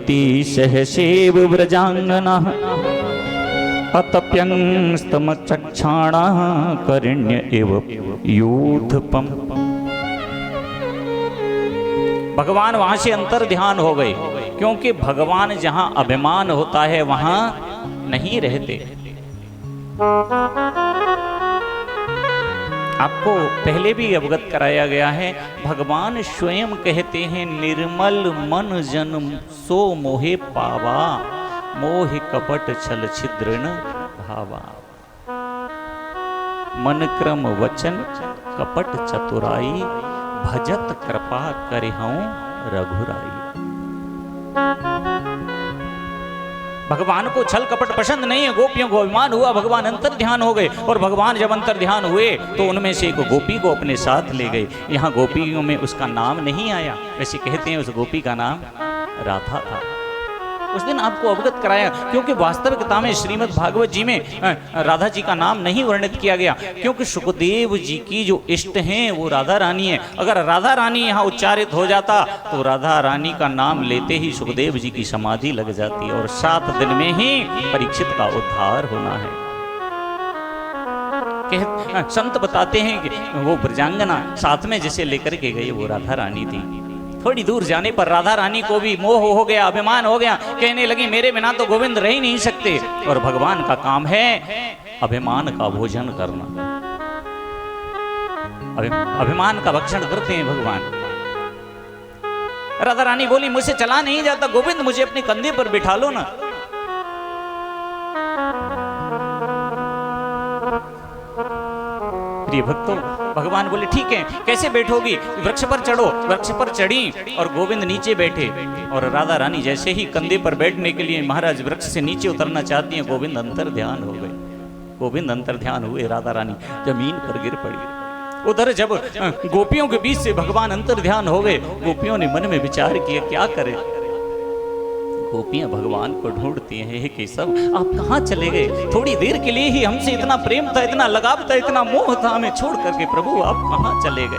सती सहसेव व्रजांगना अतप्यंस्तमचक्षाणा करिण्य एव यूथपम। भगवान वहां से अंतर ध्यान हो गए, क्योंकि भगवान जहां अभिमान होता है वहां नहीं रहते। आपको पहले भी अवगत कराया गया है, भगवान स्वयं कहते हैं निर्मल मन जन सो मोहे पावा, मोह कपट छल छिद्रण भावा। मन क्रम वचन कपट चतुराई, भजत कृपा करिहूं रघुराई। भगवान को छल कपट पसंद नहीं है। गोपियों को अभिमान हुआ, भगवान अंतर ध्यान हो गए, और भगवान जब अंतर ध्यान हुए तो उनमें से एक गोपी को अपने साथ ले गए। यहाँ गोपियों में उसका नाम नहीं आया, वैसे कहते हैं उस गोपी का नाम राधा था। उस दिन आपको अवगत कराया, क्योंकि वास्तविकता में श्रीमद् भागवत जी में राधा जी का नाम नहीं वर्णित किया गया, क्योंकि सुखदेव जी की जो इष्ट हैं वो राधा रानी है। अगर राधा रानी यहाँ उच्चारित हो जाता तो राधा रानी का नाम लेते ही सुखदेव जी की समाधि लग जाती, और 7 दिन में ही परीक्षित का उद्धार होना है। संत बताते हैं कि वो ब्रजांगना साथ में जिसे लेकर के गए वो राधा रानी थी। थोड़ी दूर जाने पर राधा रानी को भी मोह हो गया, अभिमान हो गया, कहने लगी मेरे बिना तो गोविंद रह ही नहीं सकते, और भगवान का काम है अभिमान का भोजन करना। अभिमान का भक्षण करते हैं भगवान। राधा रानी बोली मुझसे चला नहीं जाता गोविंद, मुझे अपने कंधे पर बिठा लो ना। प्रिय भक्तों, भगवान बोले ठीक है, कैसे बैठोगी? वृक्ष पर चढ़ो। वृक्ष पर चढ़ी और गोविंद नीचे बैठे, और राधा रानी जैसे ही कंधे पर बैठने के लिए महाराज वृक्ष से नीचे उतरना चाहती हैं, गोविंद अंतर ध्यान हो गए। गोविंद अंतर ध्यान हुए, राधा रानी जमीन पर गिर पड़ी। उधर जब गोपियों के बीच से भगवान अंतर ध्यान हो गए, गोपियों ने मन में विचार किया क्या करें। गोपियां भगवान को ढूंढती हैं, हे केशव आप कहाँ चले गए? थोड़ी देर के लिए ही हमसे इतना प्रेम था, इतना लगाव था, इतना मोह था, हमें छोड़ करके प्रभु आप कहाँ चले गए?